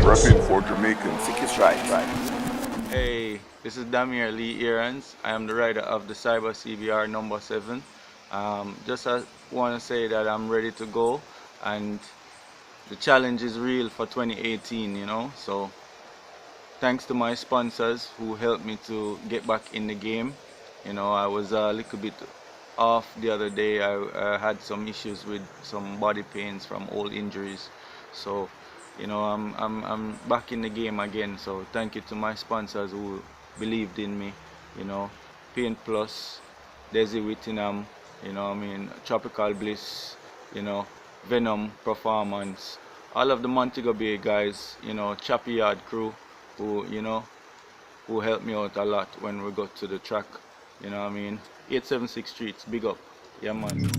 repping for Jamaican. Sick is right. Hey, this is Damier Lee Aarons. I am the rider of the Cyber CBR number 7. Just want to say that I'm ready to go, and the challenge is real for 2018, So thanks to my sponsors who helped me to get back in the game. I was a little bit off the other day. I had some issues with some body pains from old injuries. So, I'm back in the game again. So thank you to my sponsors who believed in me. You know, Paint Plus, Desi Whittingham, Tropical Bliss, you know, Venom Performance, all of the Montego Bay guys, Choppy Yard crew, who who helped me out a lot when we got to the track. 876 Streets, big up. Yeah, man.